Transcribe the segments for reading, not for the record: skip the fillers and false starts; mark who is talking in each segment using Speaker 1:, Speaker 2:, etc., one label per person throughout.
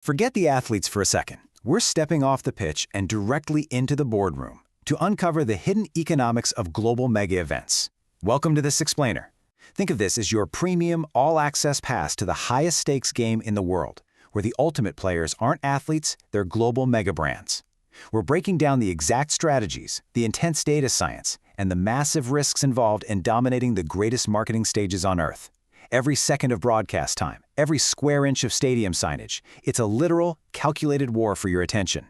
Speaker 1: Forget the athletes for a second. We're stepping off the pitch and directly into the boardroom to uncover the hidden economics of global mega events. Welcome to This Explainer. Think of this as your premium, all-access pass to the highest stakes game in the world, where the ultimate players aren't athletes, they're global mega brands. We're breaking down the exact strategies, the intense data science, and the massive risks involved in dominating the greatest marketing stages on Earth. Every second of broadcast time, every square inch of stadium signage, it's a literal, calculated war for your attention.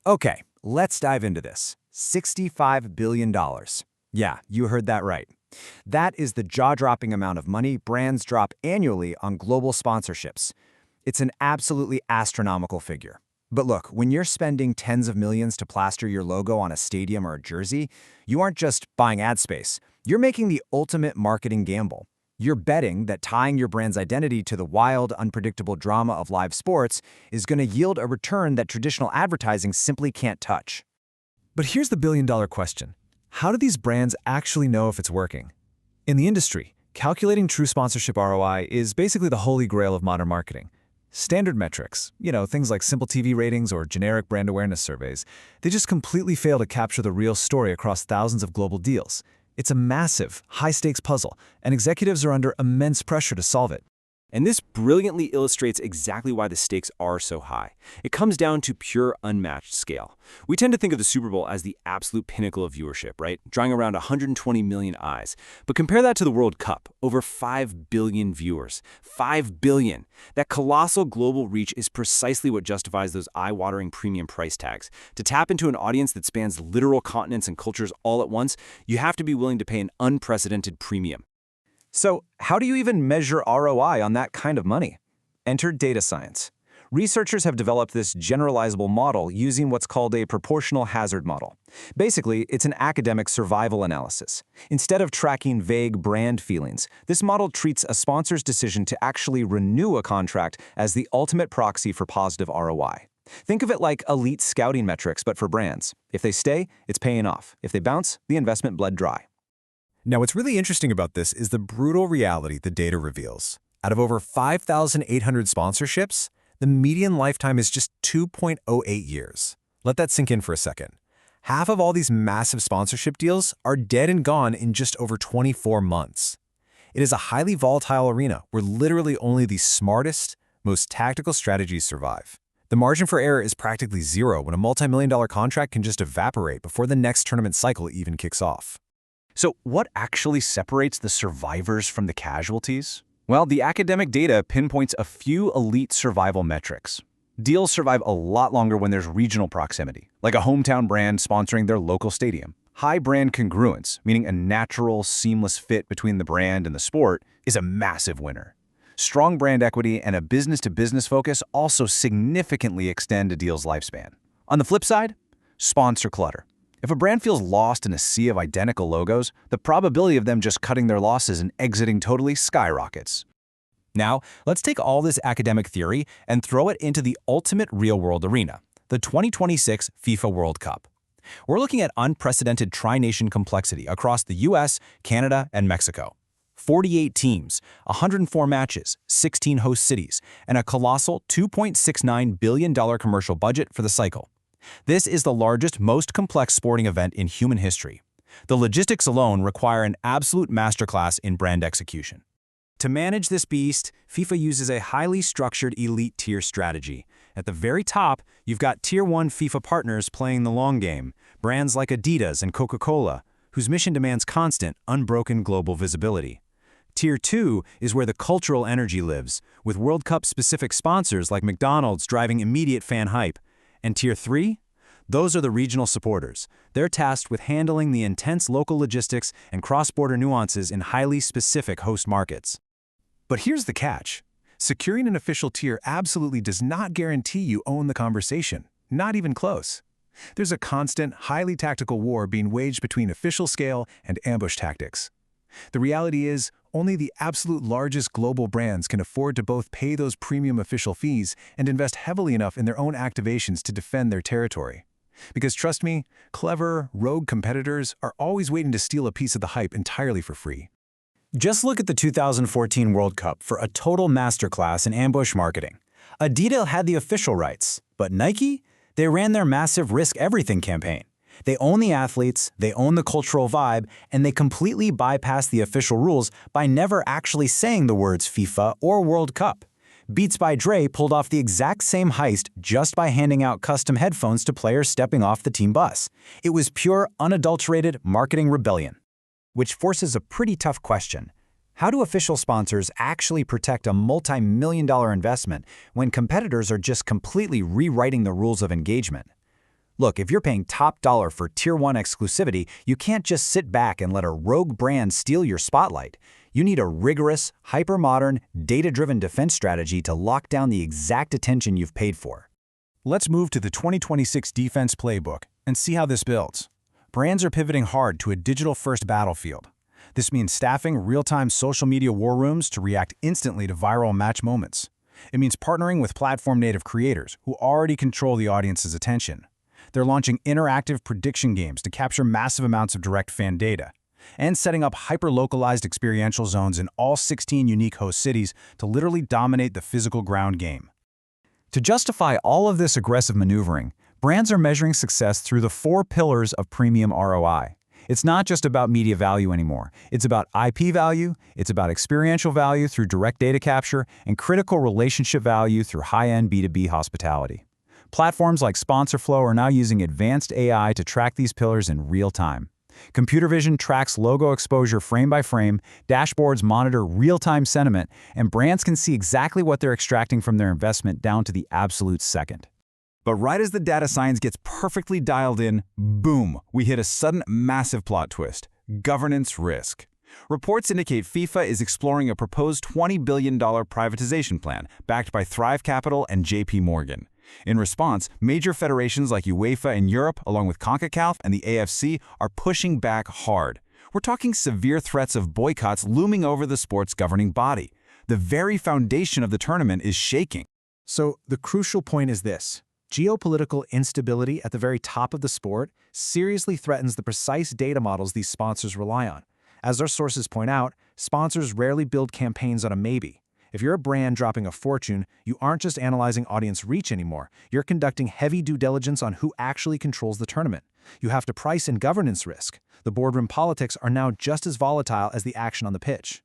Speaker 2: Okay, let's dive into this. $65 billion. Yeah, you heard that right. That is the jaw-dropping amount of money brands drop annually on global sponsorships. It's an absolutely astronomical figure. But look, when you're spending tens of millions to plaster your logo on a stadium or a jersey, you aren't just buying ad space. You're making the ultimate marketing gamble. You're betting that tying your brand's identity to the wild, unpredictable drama of live sports is going to yield a return that traditional advertising simply can't touch.
Speaker 3: But here's the billion-dollar question. How do these brands actually know if it's working? In the industry, calculating true sponsorship ROI is basically the holy grail of modern marketing. Standard metrics, things like simple TV ratings or generic brand awareness surveys, they just completely fail to capture the real story across thousands of global deals. It's a massive, high-stakes puzzle, and executives are under immense pressure to solve it.
Speaker 4: And this brilliantly illustrates exactly why the stakes are so high. It comes down to pure unmatched scale. We tend to think of the Super Bowl as the absolute pinnacle of viewership, right? Drawing around 120 million eyes. But compare that to the World Cup, over 5 billion viewers. 5 billion! That colossal global reach is precisely what justifies those eye-watering premium price tags. To tap into an audience that spans literal continents and cultures all at once, you have to be willing to pay an unprecedented premium.
Speaker 2: So, how do you even measure ROI on that kind of money? Enter data science. Researchers have developed this generalizable model using what's called a proportional hazard model. Basically, it's an academic survival analysis. Instead of tracking vague brand feelings, this model treats a sponsor's decision to actually renew a contract as the ultimate proxy for positive ROI. Think of it like elite scouting metrics, but for brands. If they stay, it's paying off. If they bounce, the investment bled dry.
Speaker 3: Now, what's really interesting about this is the brutal reality the data reveals. Out of over 5,800 sponsorships, the median lifetime is just 2.08 years. Let that sink in for a second. Half of all these massive sponsorship deals are dead and gone in just over 24 months. It is a highly volatile arena where literally only the smartest, most tactical strategies survive. The margin for error is practically zero when a multi-million-dollar contract can just evaporate before the next tournament cycle even kicks off.
Speaker 5: So what actually separates the survivors from the casualties? Well, the academic data pinpoints a few elite survival metrics. Deals survive a lot longer when there's regional proximity, like a hometown brand sponsoring their local stadium. High brand congruence, meaning a natural, seamless fit between the brand and the sport, is a massive winner. Strong brand equity and a business-to-business focus also significantly extend a deal's lifespan. On the flip side, sponsor clutter. If a brand feels lost in a sea of identical logos, the probability of them just cutting their losses and exiting totally skyrockets.
Speaker 2: Now, let's take all this academic theory and throw it into the ultimate real-world arena, the 2026 FIFA World Cup. We're looking at unprecedented tri-nation complexity across the US, Canada, and Mexico. 48 teams, 104 matches, 16 host cities, and a colossal $2.69 billion commercial budget for the cycle. This is the largest, most complex sporting event in human history. The logistics alone require an absolute masterclass in brand execution. To manage this beast, FIFA uses a highly structured elite tier strategy. At the very top, you've got Tier 1 FIFA partners playing the long game, brands like Adidas and Coca-Cola, whose mission demands constant, unbroken global visibility. Tier 2 is where the cultural energy lives, with World Cup-specific sponsors like McDonald's driving immediate fan hype. And Tier 3? Those are the regional supporters. They're tasked with handling the intense local logistics and cross-border nuances in highly specific host markets.
Speaker 3: But here's the catch. Securing an official tier absolutely does not guarantee you own the conversation, not even close. There's a constant, highly tactical war being waged between official scale and ambush tactics. The reality is, only the absolute largest global brands can afford to both pay those premium official fees and invest heavily enough in their own activations to defend their territory. Because trust me, clever, rogue competitors are always waiting to steal a piece of the hype entirely for free.
Speaker 2: Just look at the 2014 World Cup for a total masterclass in ambush marketing. Adidas had the official rights, but Nike? They ran their massive Risk Everything campaign. They own the athletes, they own the cultural vibe, and they completely bypass the official rules by never actually saying the words FIFA or World Cup. Beats by Dre pulled off the exact same heist just by handing out custom headphones to players stepping off the team bus. It was pure, unadulterated marketing rebellion. Which forces a pretty tough question. How do official sponsors actually protect a multi-million-dollar investment when competitors are just completely rewriting the rules of engagement? Look, if you're paying top dollar for Tier 1 exclusivity, you can't just sit back and let a rogue brand steal your spotlight. You need a rigorous, hyper-modern, data-driven defense strategy to lock down the exact attention you've paid for.
Speaker 3: Let's move to the 2026 Defense Playbook and see how this builds. Brands are pivoting hard to a digital-first battlefield. This means staffing real-time social media war rooms to react instantly to viral match moments. It means partnering with platform-native creators who already control the audience's attention. They're launching interactive prediction games to capture massive amounts of direct fan data, and setting up hyper-localized experiential zones in all 16 unique host cities to literally dominate the physical ground game. To justify all of this aggressive maneuvering, brands are measuring success through the 4 pillars of premium ROI. It's not just about media value anymore. It's about IP value, it's about experiential value through direct data capture, and critical relationship value through high-end B2B hospitality. Platforms like SponsorFlow are now using advanced AI to track these pillars in real time. Computer vision tracks logo exposure frame by frame, dashboards monitor real-time sentiment, and brands can see exactly what they're extracting from their investment down to the absolute second. But right as the data science gets perfectly dialed in, boom, we hit a sudden massive plot twist: governance risk. Reports indicate FIFA is exploring a proposed $20 billion privatization plan backed by Thrive Capital and JP Morgan. In response, major federations like UEFA in Europe, along with CONCACAF and the AFC, are pushing back hard. We're talking severe threats of boycotts looming over the sport's governing body. The very foundation of the tournament is shaking.
Speaker 6: So the crucial point is this: geopolitical instability at the very top of the sport seriously threatens the precise data models these sponsors rely on. As our sources point out, sponsors rarely build campaigns on a maybe. If you're a brand dropping a fortune, you aren't just analyzing audience reach anymore. You're conducting heavy due diligence on who actually controls the tournament. You have to price in governance risk. The boardroom politics are now just as volatile as the action on the pitch.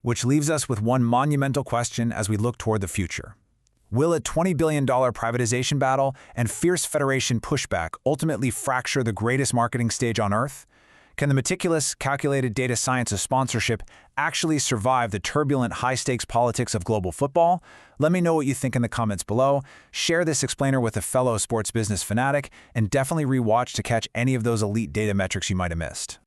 Speaker 2: Which leaves us with one monumental question as we look toward the future. Will a $20 billion privatization battle and fierce federation pushback ultimately fracture the greatest marketing stage on Earth? Can the meticulous, calculated data science of sponsorship actually survive the turbulent, high-stakes politics of global football? Let me know what you think in the comments below. Share this explainer with a fellow sports business fanatic, and definitely rewatch to catch any of those elite data metrics you might have missed.